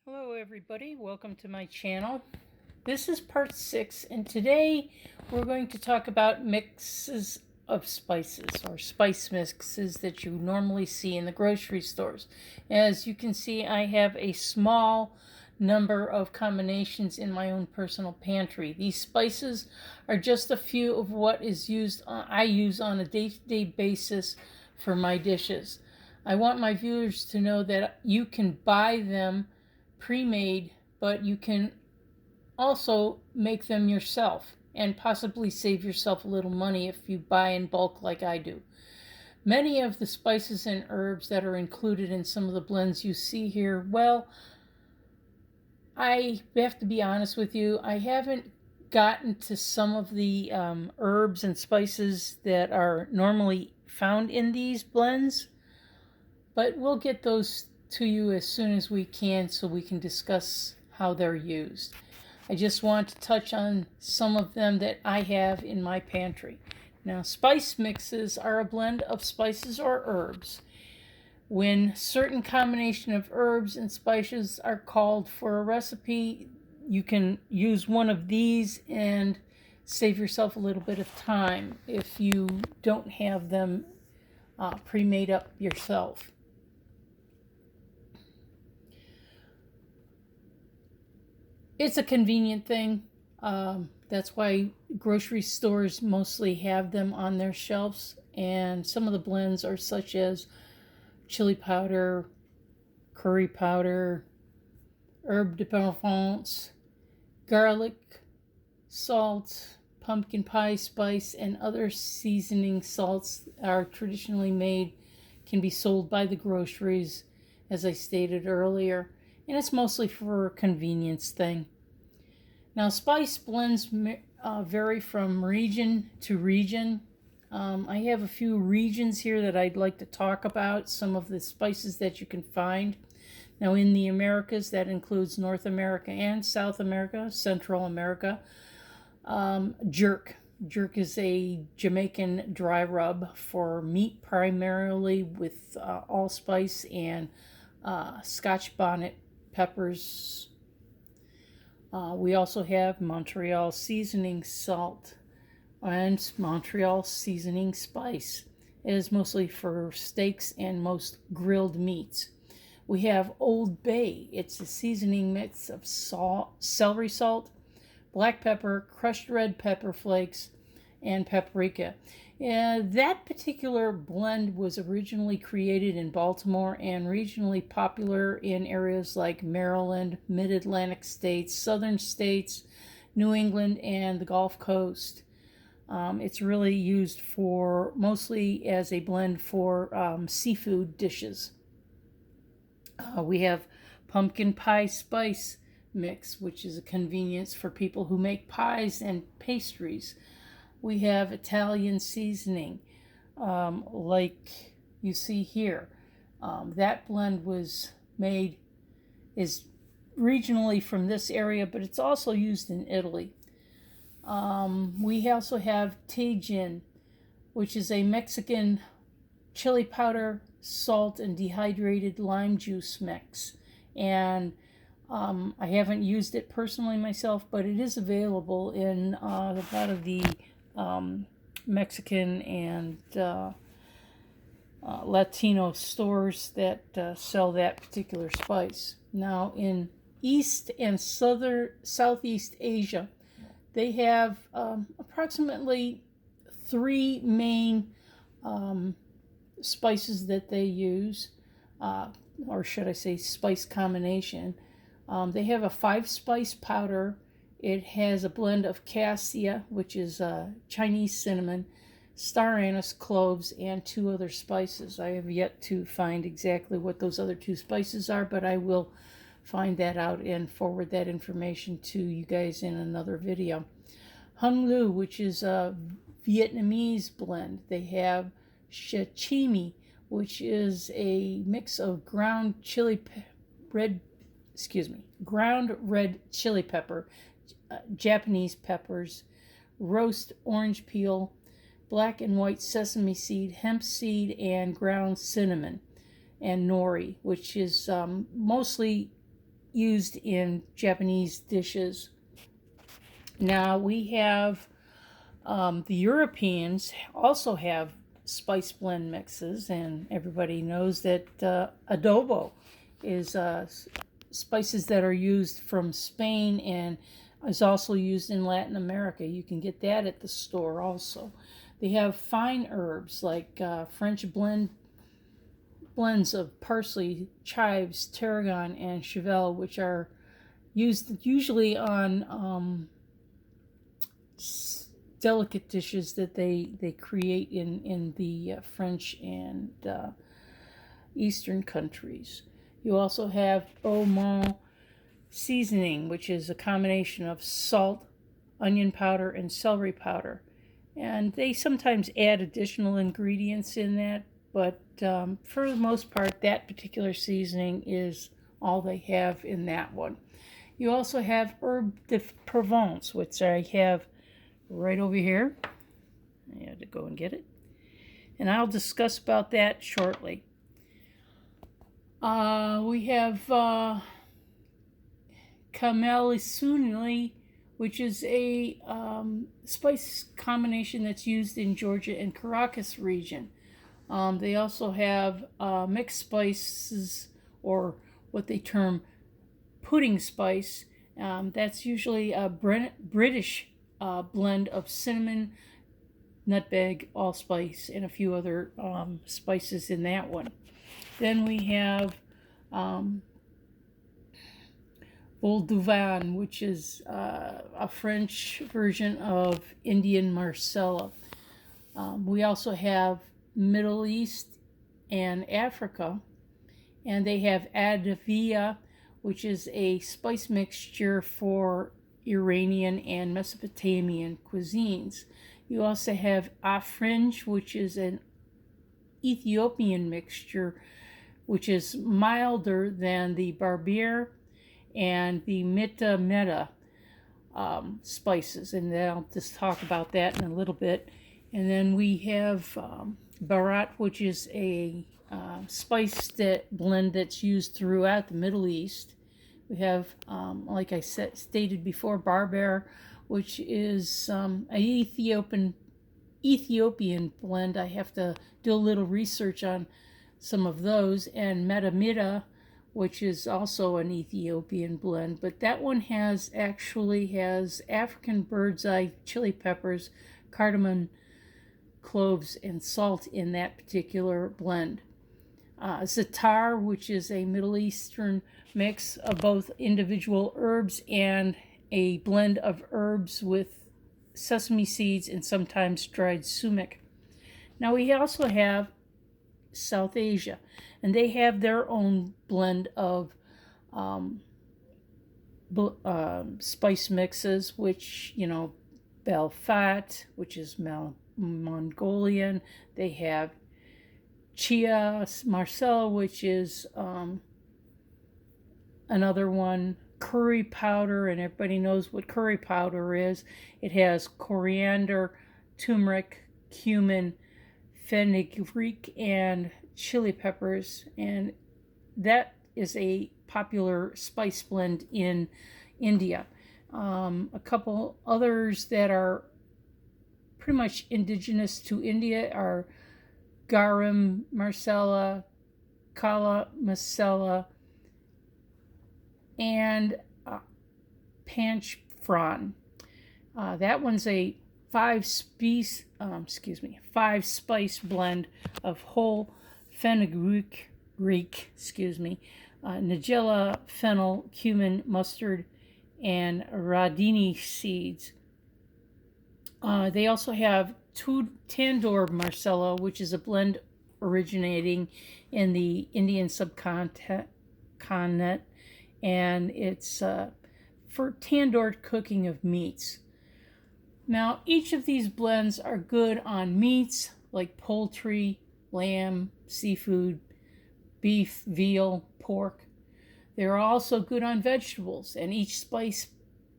Hello everybody, welcome to my channel. This is part 6 and today we're going to talk about mixes of spices or spice mixes that you normally see in the grocery stores. As you can see, I have a small number of combinations in my own personal pantry. These spices are just a few of what is used I use on a day-to-day basis for my dishes. I want my viewers to know that you can buy them pre-made, but you can also make them yourself and possibly save yourself a little money if you buy in bulk like I do. Many of the spices and herbs that are included in some of the blends you see here, well, I have to be honest with you, I haven't gotten to some of the herbs and spices that are normally found in these blends, but we'll get those to you as soon as we can so we can discuss how they're used. I just want to touch on some of them that I have in my pantry. Now, spice mixes are a blend of spices or herbs. When certain combination of herbs and spices are called for a recipe, you can use one of these and save yourself a little bit of time if you don't have them pre-made up yourself. It's a convenient thing. That's why grocery stores mostly have them on their shelves. And some of the blends are such as chili powder, curry powder, herbe de Provence, garlic, salt, pumpkin pie spice, and other seasoning salts are traditionally made, can be sold by the groceries, as I stated earlier. And it's mostly for a convenience thing. Now, spice blends vary from region to region. I have a few regions here that I'd like to talk about, some of the spices that you can find. Now, in the Americas, that includes North America and South America, Central America. Jerk. Jerk is a Jamaican dry rub for meat, primarily with allspice and Scotch bonnet peppers. We also have Montreal seasoning salt and Montreal seasoning spice. It is mostly for steaks and most grilled meats. We have Old Bay. It's a seasoning mix of salt, celery salt, black pepper, crushed red pepper flakes, and paprika. That particular blend was originally created in Baltimore and regionally popular in areas like Maryland, Mid-Atlantic states, Southern states, New England, and the Gulf Coast. It's really used for mostly as a blend for seafood dishes. We have pumpkin pie spice mix, which is a convenience for people who make pies and pastries. We have Italian seasoning, like you see here. That blend is regionally from this area, but it's also used in Italy. We also have Tajin, which is a Mexican chili powder, salt, and dehydrated lime juice mix. And I haven't used it personally myself, but it is available in a lot of the Mexican and Latino stores that sell that particular spice. Now, in East and Southeast Asia, they have approximately 3 main spices that they use, or should I say spice combination. They have a 5-spice powder. It has a blend of cassia, which is Chinese cinnamon, star anise, cloves, and 2 other spices. I have yet to find exactly what those other 2 spices are, but I will find that out and forward that information to you guys in another video. Hung Lu, which is a Vietnamese blend. They have sashimi, which is a mix of ground red chili pepper, Japanese peppers, roast orange peel, black and white sesame seed, hemp seed, and ground cinnamon, and nori, which is mostly used in Japanese dishes. Now we have the Europeans also have spice blend mixes, and everybody knows that adobo is spices that are used from Spain and is also used in Latin America. You can get that at the store also. They have fine herbs like French blends of parsley, chives, tarragon, and cheval, which are used usually on delicate dishes that they create in the French and Eastern countries. You also have Beaumont seasoning, which is a combination of salt, onion powder, and celery powder. And they sometimes add additional ingredients in that, but for the most part, that particular seasoning is all they have in that one. You also have Herbe de Provence, which I have right over here. I had to go and get it. And I'll discuss about that shortly. We have Kameli, which is a spice combination that's used in Georgia and Caracas region. They also have mixed spices, or what they term pudding spice. That's usually a British blend of cinnamon, nutmeg, allspice, and a few other spices in that one. Then we have Vol du Vin, which is a French version of Indian Marsala. We also have Middle East and Africa, and they have Adavia, which is a spice mixture for Iranian and Mesopotamian cuisines. You also have Afrinj, which is an Ethiopian mixture, which is milder than the Barbier and the Meta spices, and I'll just talk about that in a little bit. And then we have Barat, which is a spice blend that's used throughout the Middle East. We have, like I stated before, Barber, which is an Ethiopian blend. I have to do a little research on some of those, and Metamita, which is also an Ethiopian blend, but that one actually has African bird's eye chili peppers, cardamom, cloves, and salt in that particular blend. Zatar, which is a Middle Eastern mix of both individual herbs and a blend of herbs with sesame seeds and sometimes dried sumac. Now we also have South Asia, and they have their own blend of spice mixes, which, Belfat, which is Mongolian. They have Chia Marcel, which is another one. Curry powder, and everybody knows what curry powder is. It has coriander, turmeric, cumin, fenugreek, and chili peppers, and that is a popular spice blend in India. A couple others that are pretty much indigenous to India are garam masala, kala masala, and panchfran. That one's a five spice blend of whole fenugreek, nigella, fennel, cumin, mustard, and radini seeds. They also have Tandoor Masala, which is a blend originating in the Indian subcontinent, and it's for tandoor cooking of meats. Now, each of these blends are good on meats like poultry, lamb, seafood, beef, veal, pork. They're also good on vegetables, and each spice,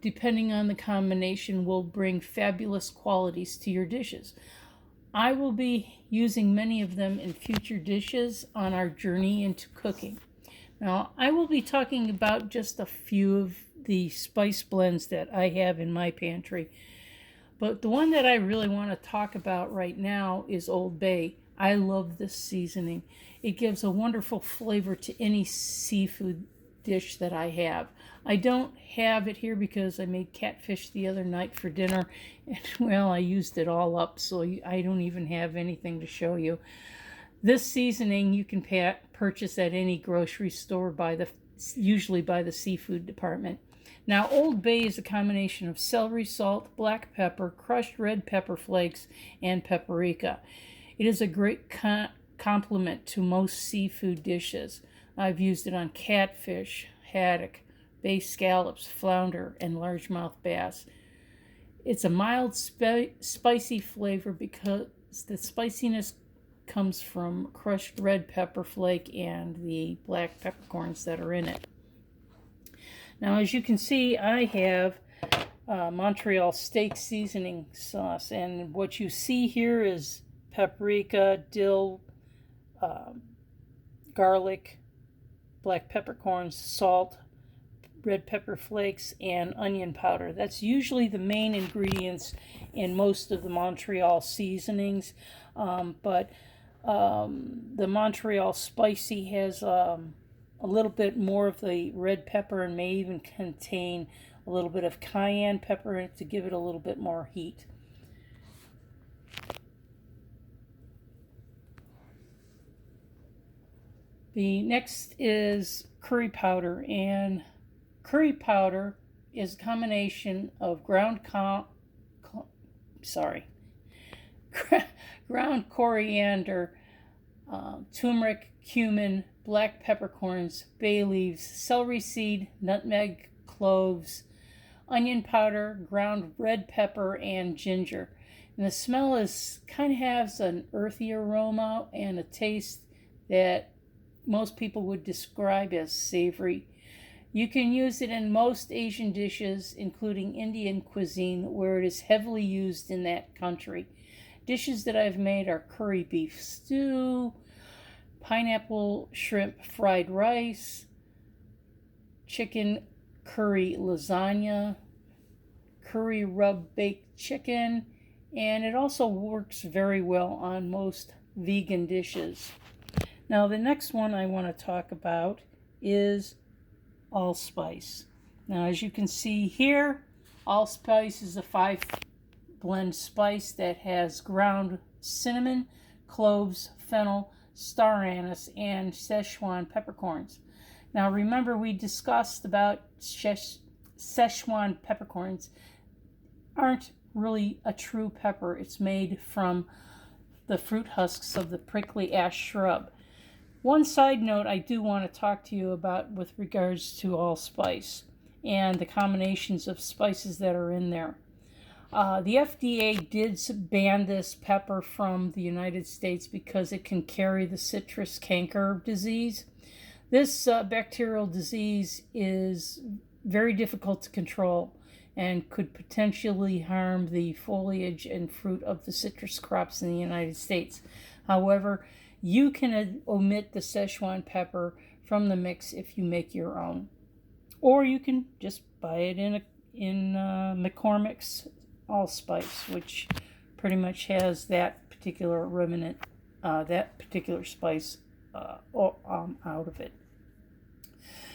depending on the combination, will bring fabulous qualities to your dishes. I will be using many of them in future dishes on our journey into cooking. Now, I will be talking about just a few of the spice blends that I have in my pantry. But the one that I really want to talk about right now is Old Bay. I love this seasoning. It gives a wonderful flavor to any seafood dish that I have. I don't have it here because I made catfish the other night for dinner, and well, I used it all up, so I don't even have anything to show you. This seasoning you can purchase at any grocery store usually by the seafood department. Now, Old Bay is a combination of celery salt, black pepper, crushed red pepper flakes, and paprika. It is a great complement to most seafood dishes. I've used it on catfish, haddock, bay scallops, flounder, and largemouth bass. It's a mild, spicy flavor because the spiciness comes from crushed red pepper flake and the black peppercorns that are in it. Now, as you can see, I have Montreal steak seasoning sauce, and what you see here is paprika, dill, garlic, black peppercorns, salt, red pepper flakes, and onion powder. That's usually the main ingredients in most of the Montreal seasonings, but the Montreal spicy has a little bit more of the red pepper and may even contain a little bit of cayenne pepper in it to give it a little bit more heat. The next is curry powder, and curry powder is a combination of ground coriander, turmeric, cumin, black peppercorns, bay leaves, celery seed, nutmeg, cloves, onion powder, ground red pepper, and ginger. And the smell kind of has an earthy aroma and a taste that most people would describe as savory. You can use it in most Asian dishes, including Indian cuisine, where it is heavily used in that country. Dishes that I've made are curry beef stew, pineapple shrimp fried rice, chicken curry lasagna, curry rub baked chicken, and it also works very well on most vegan dishes. Now, the next one I want to talk about is allspice. Now, as you can see here, allspice is a 5-blend spice that has ground cinnamon, cloves, fennel, star anise, and Szechuan peppercorns. Now, remember we discussed about Szechuan peppercorns aren't really a true pepper. It's made from the fruit husks of the prickly ash shrub. One side note I do want to talk to you about with regards to allspice and the combinations of spices that are in there. The FDA did ban this pepper from the United States because it can carry the citrus canker disease. This bacterial disease is very difficult to control and could potentially harm the foliage and fruit of the citrus crops in the United States. However, you can omit the Szechuan pepper from the mix if you make your own. Or you can just buy it in McCormick's allspice, which pretty much has that particular remnant, that particular spice out of it.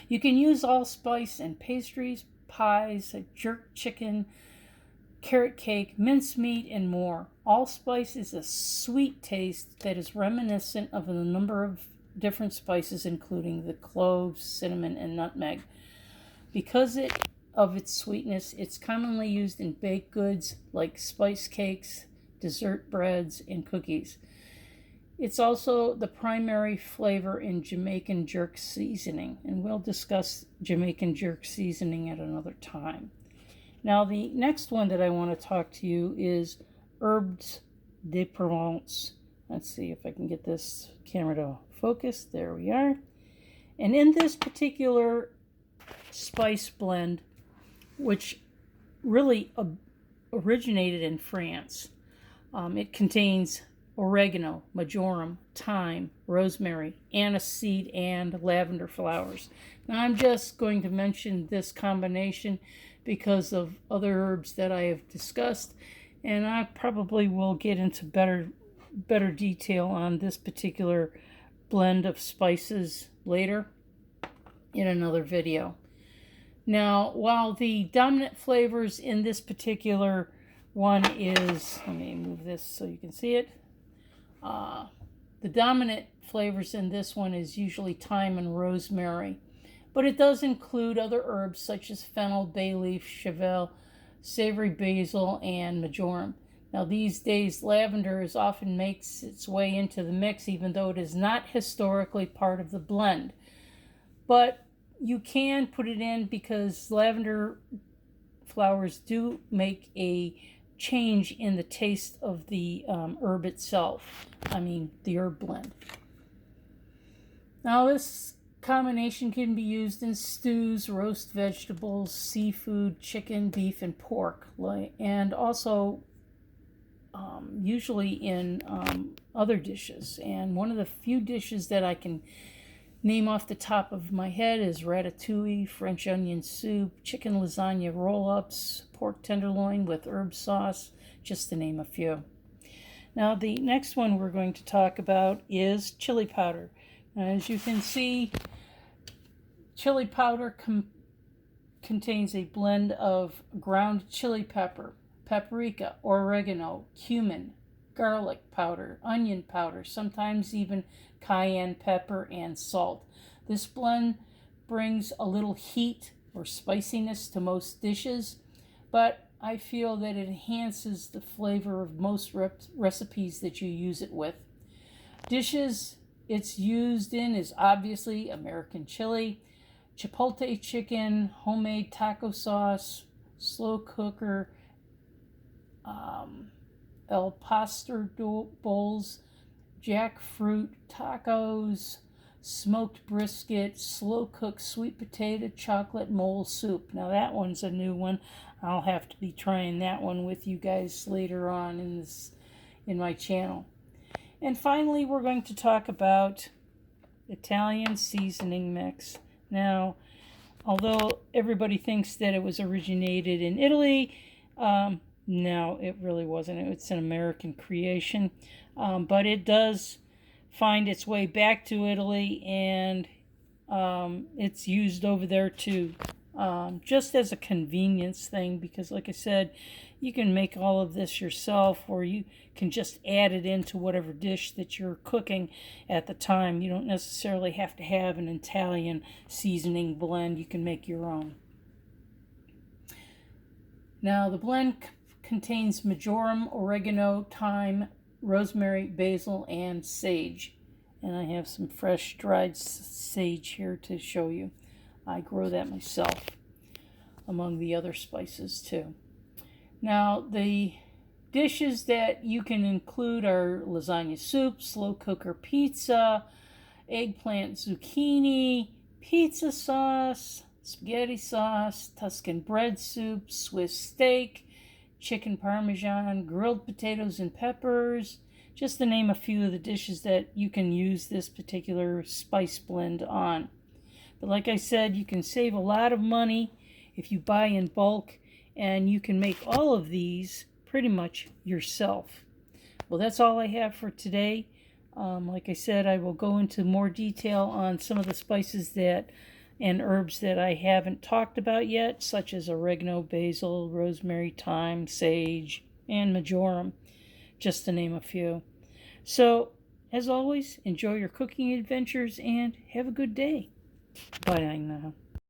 You can use allspice in pastries, pies, jerk chicken, carrot cake, mincemeat, and more. Allspice is a sweet taste that is reminiscent of a number of different spices, including the cloves, cinnamon, and nutmeg. Because of its sweetness, it's commonly used in baked goods like spice cakes, dessert breads, and cookies. It's also the primary flavor in Jamaican jerk seasoning, and we'll discuss Jamaican jerk seasoning at another time. Now, the next one that I want to talk to you is Herbes de Provence. Let's see if I can get this camera to focus. There we are. And in this particular spice blend, which really originated in France, it contains oregano, marjoram, thyme, rosemary, aniseed, and lavender flowers. Now I'm just going to mention this combination because of other herbs that I have discussed, and I probably will get into better detail on this particular blend of spices later in another video. Now, while the dominant flavors in this particular one is, let me move this so you can see it. The dominant flavors in this one is usually thyme and rosemary, but it does include other herbs such as fennel, bay leaf, chevel, savory basil, and marjoram. Now these days lavender often makes its way into the mix, even though it is not historically part of the blend. But you can put it in because lavender flowers do make a change in the taste of the herb itself. The herb blend. Now this combination can be used in stews, roast vegetables, seafood, chicken, beef, and pork, and also usually in other dishes. And one of the few dishes that I can name off the top of my head is ratatouille, French onion soup, chicken lasagna roll-ups, pork tenderloin with herb sauce, just to name a few. Now the next one we're going to talk about is chili powder. As you can see, chili powder contains a blend of ground chili pepper, paprika, oregano, cumin, garlic powder, onion powder, sometimes even cayenne pepper and salt. This blend brings a little heat or spiciness to most dishes, but I feel that it enhances the flavor of most recipes that you use it with. Dishes it's used in is obviously American chili, chipotle chicken, homemade taco sauce, slow cooker, El Pastor bowls, jackfruit tacos, smoked brisket, slow cooked sweet potato chocolate mole soup. Now that one's a new one. I'll have to be trying that one with you guys later on in my channel. And finally, we're going to talk about Italian seasoning mix. Now, although everybody thinks that it was originated in Italy, no, it really wasn't. It's an American creation, but it does find its way back to Italy, and it's used over there too, just as a convenience thing, because like I said, you can make all of this yourself, or you can just add it into whatever dish that you're cooking at the time. You don't necessarily have to have an Italian seasoning blend. You can make your own. Now the blend contains marjoram, oregano, thyme, rosemary, basil, and sage. And I have some fresh dried sage here to show you. I grow that myself, among the other spices too. Now the dishes that you can include are lasagna soup, slow cooker pizza, eggplant zucchini, pizza sauce, spaghetti sauce, Tuscan bread soup, Swiss steak, chicken parmesan, grilled potatoes and peppers, just to name a few of the dishes that you can use this particular spice blend on. But like I said, you can save a lot of money if you buy in bulk, and you can make all of these pretty much yourself. Well, that's all I have for today. Like I said, I will go into more detail on some of the spices and herbs that I haven't talked about yet, such as oregano, basil, rosemary, thyme, sage, and marjoram, just to name a few. So, as always, enjoy your cooking adventures and have a good day. Bye now.